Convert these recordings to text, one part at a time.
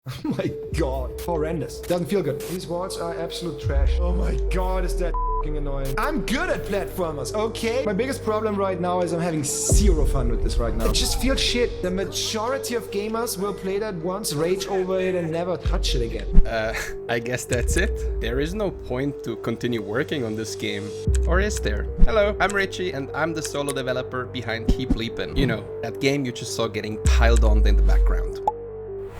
Oh my god, horrendous. Doesn't feel good. These walls are absolute trash. Oh my god, is that f***ing annoying. I'm good at platformers, okay? My biggest problem right now is I'm having zero fun with this right now. It just feels shit. The majority of gamers will play that once, rage over it, and never touch it again. I guess that's it. There is no point to continue working on this game. Or is there? Hello, I'm Richie, and I'm the solo developer behind Keep Leapin. You know, that game you just saw getting piled on in the background.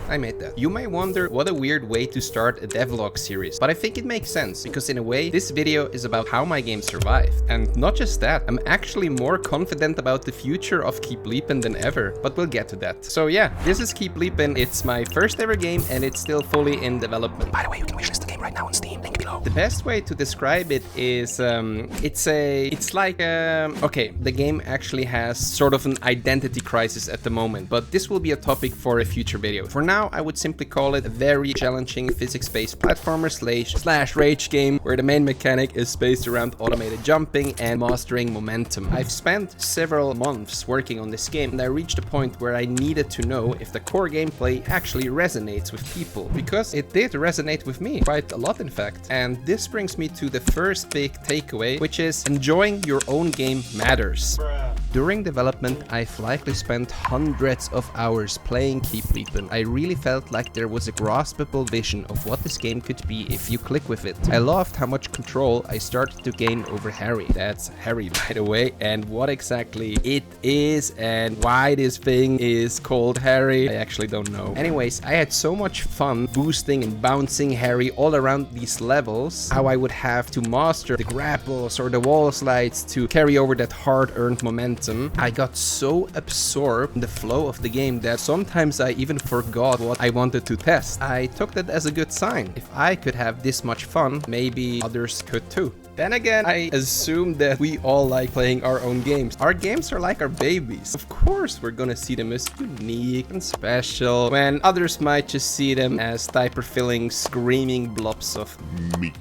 I made that. You may wonder what a weird way to start a devlog series, but I think it makes sense, because in a way, this video is about how my game survived. And not just that, I'm actually more confident about the future of Keep Leapin than ever, but we'll get to that. So yeah, this is Keep Leapin. It's my first ever game, and it's still fully in development. By the way, you can wishlist the game right now on Steam, link below. The best way to describe it is, it's like, okay, the game actually has sort of an identity crisis at the moment, but this will be a topic for a future video. For now, I would simply call it a very challenging physics-based platformer slash rage game where the main mechanic is based around automated jumping and mastering momentum. I've spent several months working on this game, and I reached a point where I needed to know if the core gameplay actually resonates with people, because it did resonate with me quite a lot in fact. And this brings me to the first big takeaway, which is enjoying your own game matters. During development, I've likely spent hundreds of hours playing Keep Leapin. I really felt like there was a graspable vision of what this game could be if you click with it. I loved how much control I started to gain over Harry. That's Harry, by the way, and what exactly it is and why this thing is called Harry, I actually don't know. Anyways, I had so much fun boosting and bouncing Harry all around these levels, how I would have to master the grapples or the wall slides to carry over that hard-earned momentum. I got so absorbed in the flow of the game that sometimes I even forgot what I wanted to test. I took that as a good sign. If I could have this much fun, maybe others could too. Then again, I assume that we all like playing our own games. Our games are like our babies. Of course, we're gonna see them as unique and special, when others might just see them as diaper-filling, screaming blobs of meat.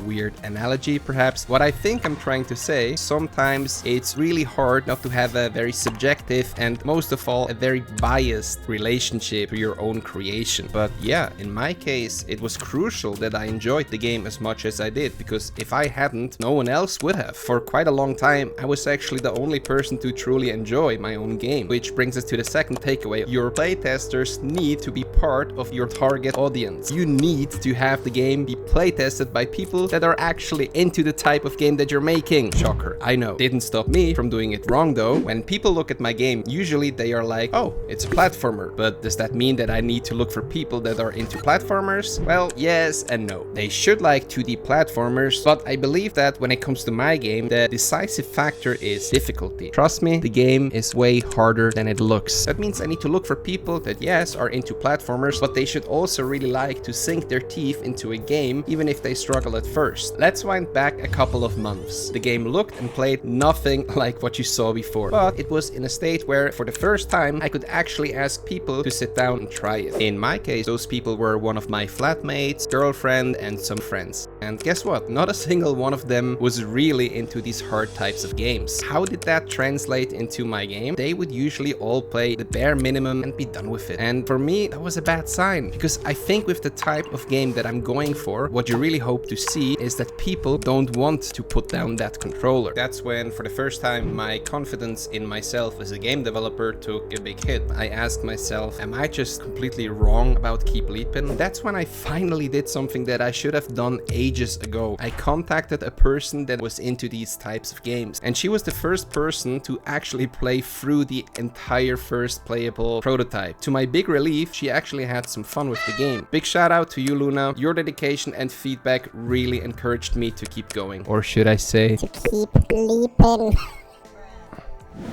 Weird analogy, perhaps. What I think I'm trying to say, sometimes it's really hard not to have a very subjective and most of all a very biased relationship to your own creation. But yeah, in my case, it was crucial that I enjoyed the game as much as I did, because if I hadn't, no one else would have. For quite a long time, I was actually the only person to truly enjoy my own game. Which brings us to the second takeaway. Your playtesters need to be part of your target audience. You need to have the game be playtested by people that are actually into the type of game that you're making. Shocker, I know. Didn't stop me from doing it wrong though. When people look at my game, usually they are like, oh, it's a platformer. But does that mean that I need to look for people that are into platformers? Well, yes and no. They should like 2D platformers, but I believe that when it comes to my game, the decisive factor is difficulty. Trust me, the game is way harder than it looks. That means I need to look for people that, yes, are into platformers, but they should also really like to sink their teeth into a game, even if they struggle at first. Let's wind back a couple of months. The game looked and played nothing like what you saw before, but it was in a state where for the first time I could actually ask people to sit down and try it. In my case, those people were one of my flatmates, girlfriend, and some friends. And guess what? Not a single one of them was really into these hard types of games. How did that translate into my game? They would usually all play the bare minimum and be done with it. And for me, that was a bad sign, because I think with the type of game that I'm going for, what you really hope to see is that people don't want to put down that controller. That's when, for the first time, my confidence in myself as a game developer took a big hit. I asked myself, am I just completely wrong about Keep Leapin? That's when I finally did something that I should have done ages ago. I contacted a person that was into these types of games, and she was the first person to actually play through the entire first playable prototype. To my big relief, she actually had some fun with the game. Big shout out to you, Luna. Your dedication and feedback really encouraged me to keep going. Or should I say, to keep leaping.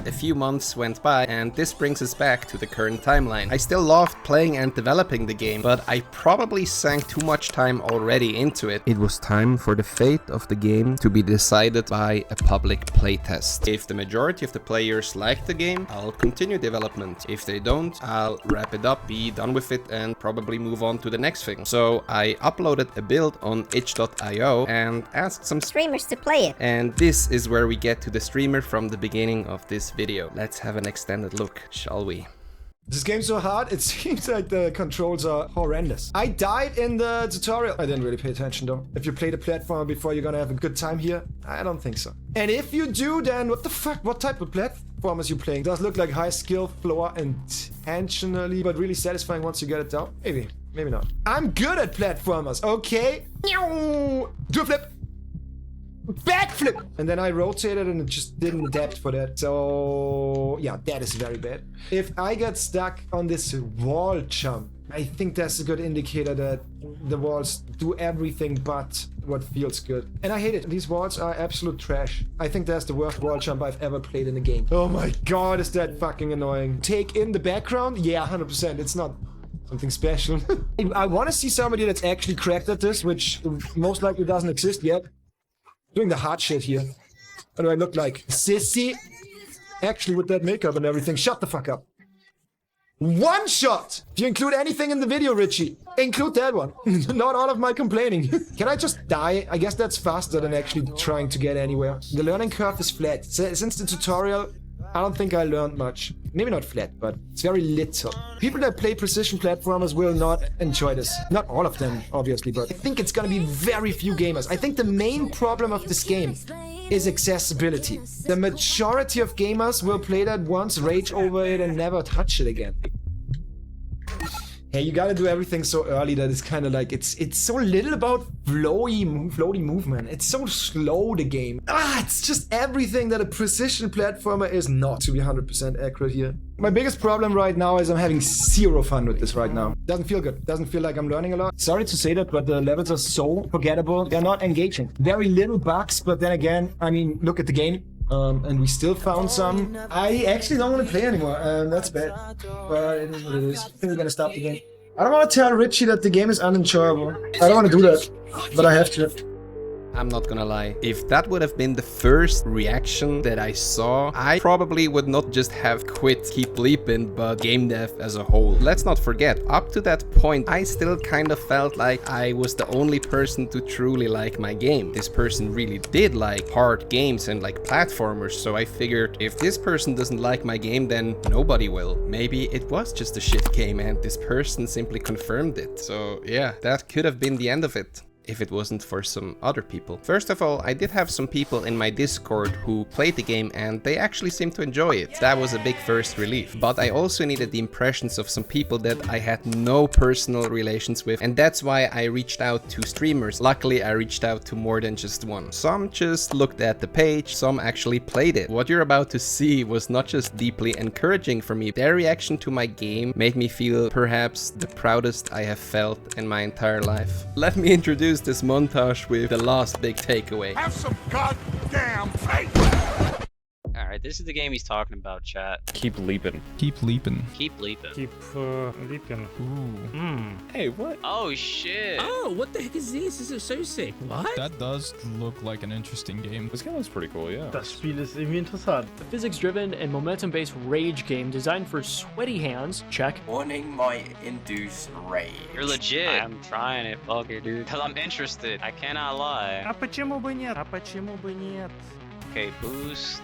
A few months went by, and this brings us back to the current timeline. I still loved playing and developing the game, but I probably sank too much time already into it. It was time for the fate of the game to be decided by a public playtest. If the majority of the players like the game, I'll continue development. If they don't, I'll wrap it up, be done with it, and probably move on to the next thing. So I uploaded a build on itch.io and asked some Streamers to play it. And this is where we get to the streamer from the beginning of this video. Let's have an extended look, shall we? This game's so hard, it seems like the controls are horrendous. I died in the tutorial. I didn't really pay attention though. If you play the platformer before, you're gonna have a good time here? I don't think so. And if you do, then what the fuck? What type of platformers you playing? Does look like high skill floor intentionally, but really satisfying once you get it down? Maybe, maybe not. I'm good at platformers, okay? Do a flip. Backflip! And then I rotated and it just didn't adapt for that. So yeah, that is very bad. If I get stuck on this wall jump, I think that's a good indicator that the walls do everything but what feels good. And I hate it. These walls are absolute trash. I think that's the worst wall jump I've ever played in a game. Oh my god, is that fucking annoying. Take in the background? Yeah, 100%. It's not something special. I want to see somebody that's actually cracked at this, which most likely doesn't exist yet. Doing the hard shit here. What do I look like? Sissy? Actually, with that makeup and everything, shut the fuck up. One shot! If you include anything in the video, Richie, include that one. Not all of my complaining. Can I just die? I guess that's faster than actually trying to get anywhere. The learning curve is flat. Since the tutorial, I don't think I learned much. Maybe not flat, but it's very little. People that play precision platformers will not enjoy this. Not all of them, obviously, but I think it's gonna be very few gamers. I think the main problem of this game is accessibility. The majority of gamers will play that once, rage over it, and never touch it again. Hey, you gotta do everything so early that it's kind of like, it's so little about floaty movement. It's so slow, the game. It's just everything that a precision platformer is not, to be 100% accurate here. My biggest problem right now is I'm having zero fun with this right now. Doesn't feel good. Doesn't feel like I'm learning a lot. Sorry to say that, but the levels are so forgettable. They're not engaging. Very little bugs, but then again, I mean, look at the game. And we still found some. I actually don't want to play anymore. That's bad. But it is what it is. I think we're gonna stop the game. I don't want to tell Richie that the game is unenjoyable. I don't want to do that, but I have to. I'm not gonna lie. If that would have been the first reaction that I saw, I probably would not just have quit Keep Leapin, but GameDev as a whole. Let's not forget, up to that point, I still kind of felt like I was the only person to truly like my game. This person really did like hard games and like platformers, so I figured if this person doesn't like my game, then nobody will. Maybe it was just a shit game and this person simply confirmed it. So yeah, that could have been the end of it, if it wasn't for some other people. First of all, I did have some people in my Discord who played the game and they actually seemed to enjoy it. That was a big first relief. But I also needed the impressions of some people that I had no personal relations with, and that's why I reached out to streamers. Luckily, I reached out to more than just one. Some just looked at the page, some actually played it. What you're about to see was not just deeply encouraging for me. Their reaction to my game made me feel perhaps the proudest I have felt in my entire life. Let me introduce this montage with the last big takeaway. Have some goddamn faith! Alright, this is the game he's talking about, chat. Keep leaping. Keep leaping. Keep leaping. Keep leaping. Ooh. Hey, what? Oh shit! Oh, what the heck is this? This is so sick. What? That does look like an interesting game. This game looks pretty cool, yeah. Das Spiel ist irgendwie interessant. A physics-driven and momentum-based rage game designed for sweaty hands. Check. Warning might induce rage. You're legit. I'm trying it, fuck it, dude. Cause I'm interested. I cannot lie. А почему бы нет? А почему бы нет? Okay, boost.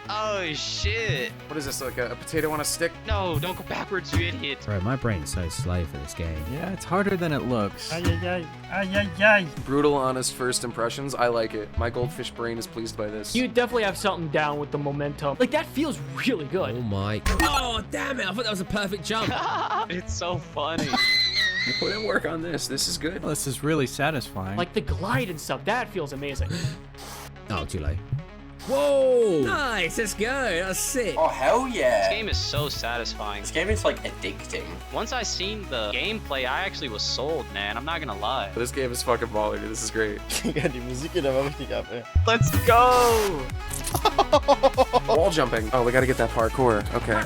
Oh shit! What is this, like a potato on a stick? No, don't go backwards, you idiot. Bro, my brain's so slow for this game. Yeah, it's harder than it looks. Ay, ay, ay. Ay, ay, ay. Brutal, honest first impressions. I like it. My goldfish brain is pleased by this. You definitely have something down with the momentum. Like, that feels really good. Oh my. Oh, damn it. I thought that was a perfect jump. It's so funny. You put in work on this. This is good. Well, this is really satisfying. Like, the glide and stuff, that feels amazing. Oh, too late. Whoa! Nice, let's go. That's sick. Oh, hell yeah. This game is so satisfying. This game is like addicting. Once I seen the gameplay, I actually was sold, man. I'm not gonna lie. This game is fucking baller, dude. This is great. Ja, die Musik geht aber richtig ab, ey. Let's go! Wall jumping. Oh, we gotta get that parkour. Okay.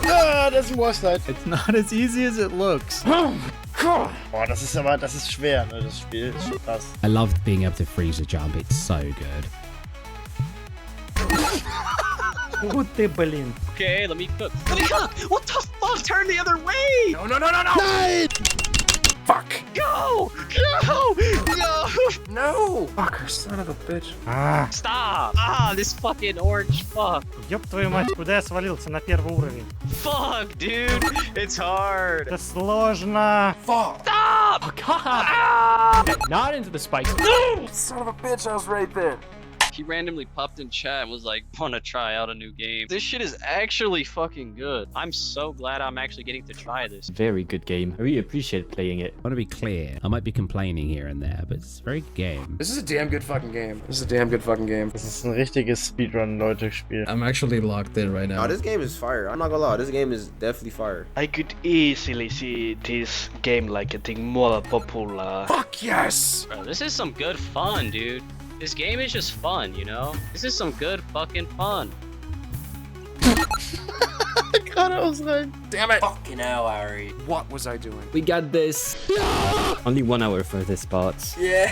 Ah, das ist ein Wallslide. It's not as easy as it looks. Boah, das ist schwer, ne? Das Spiel ist schon krass. I loved being able to freeze a jump. It's so good. Gut, блин. Okay, let me cook. Let me cook! What the fuck? Turn the other way! No, no, no, no, no! Fuck! Go! Go! Go! No! Fucker, son of a bitch. Stop! This fucking orange fuck. Ёб твою мать, куда я свалился на первый уровень? Fuck, dude! It's hard! Это сложно! Fuck! Stop! Oh, God. Not into the spikes. Son of a bitch, I was right there. He randomly popped in chat and was like, wanna try out a new game. This shit is actually fucking good. I'm so glad I'm actually getting to try this. Very good game. I really appreciate playing it. I want to be clear. I might be complaining here and there, but it's a very good game. This is a damn good fucking game. This is a damn good fucking game. Das ist ein richtiges Speedrun-Leute-Spiel. I'm actually locked in right now. Oh, this game is fire. I'm not gonna lie, this game is definitely fire. I could easily see this game like getting more popular. Fuck yes! Bro, this is some good fun, dude. This game is just fun, you know? This is some good fucking fun. Damn it! Fucking hell, Harry. What was I doing? We got this. Only 1 hour for this part. Yeah!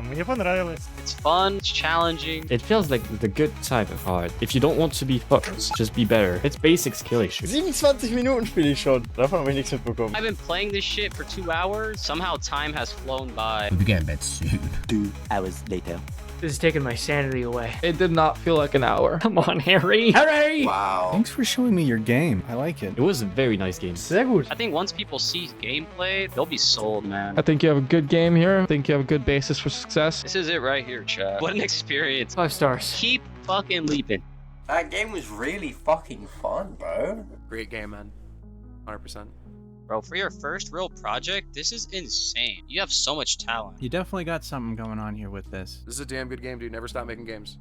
Мне понравилось. It's fun, it's challenging. It feels like the good type of hard. If you don't want to be hooked, just be better. It's basic skill issue. 27 Minuten spiele ich schon. Davon habe ich nichts mitbekommen. I've been playing this shit for 2 hours. Somehow time has flown by. We'll be getting bed soon. 2 hours later. This is taking my sanity away. It did not feel like an hour. Come on, Harry. Harry! Wow. Thanks for showing me your game. I like it. It was a very nice game. Sehr gut. I think once people see gameplay, they'll be sold, man. I think you have a good game here. I think you have a good basis for success. This is it right here, chat. What an experience. 5 stars. Keep fucking leaping. That game was really fucking fun, bro. Great game, man. 100%. Bro, for your first real project, this is insane. You have so much talent. You definitely got something going on here with this. This is a damn good game, dude. Never stop making games.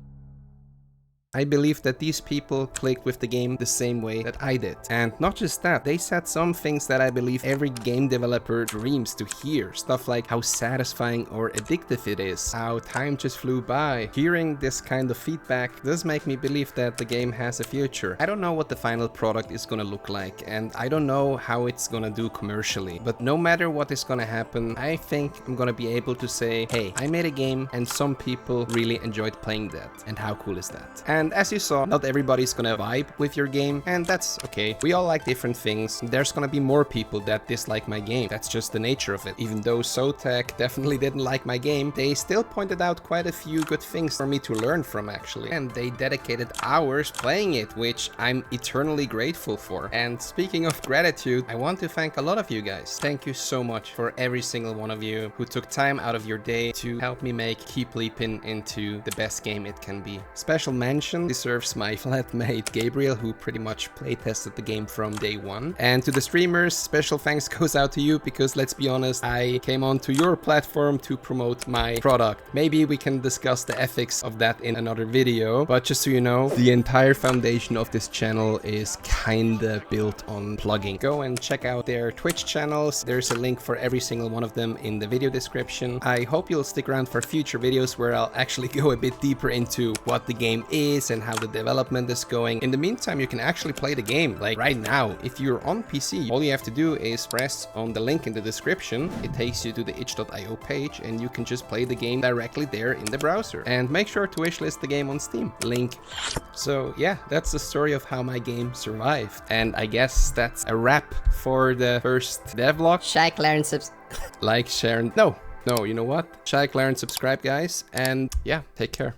I believe that these people clicked with the game the same way that I did. And not just that, they said some things that I believe every game developer dreams to hear. Stuff like how satisfying or addictive it is, how time just flew by. Hearing this kind of feedback does make me believe that the game has a future. I don't know what the final product is gonna look like, and I don't know how it's gonna do commercially. But no matter what is gonna happen, I think I'm gonna be able to say, hey, I made a game and some people really enjoyed playing that. And how cool is that? And as you saw, not everybody's gonna vibe with your game, and that's okay. We all like different things. There's gonna be more people that dislike my game. That's just the nature of it. Even though Sotek definitely didn't like my game, they still pointed out quite a few good things for me to learn from, actually. And they dedicated hours playing it, which I'm eternally grateful for. And speaking of gratitude, I want to thank a lot of you guys. Thank you so much for every single one of you who took time out of your day to help me make Keep Leapin' into the best game it can be. Special mention deserves my flatmate Gabriel, who pretty much playtested the game from day one. And to the streamers, special thanks goes out to you, because let's be honest, I came onto your platform to promote my product. Maybe we can discuss the ethics of that in another video, but just so you know, the entire foundation of this channel is kinda built on plugging. Go and check out their Twitch channels. There's a link for every single one of them in the video description. I hope you'll stick around for future videos where I'll actually go a bit deeper into what the game is and how the development is going. In the meantime, you can actually play the game, like right now. If you're on PC, all you have to do is press on the link in the description. It takes you to the itch.io page and you can just play the game directly there in the browser. And make sure to wishlist the game on Steam. Link. So yeah, that's the story of how my game survived. And I guess that's a wrap for the first devlog. Like, learn, like, share, and... No, you know what? Like, learn, subscribe, guys. And yeah, take care.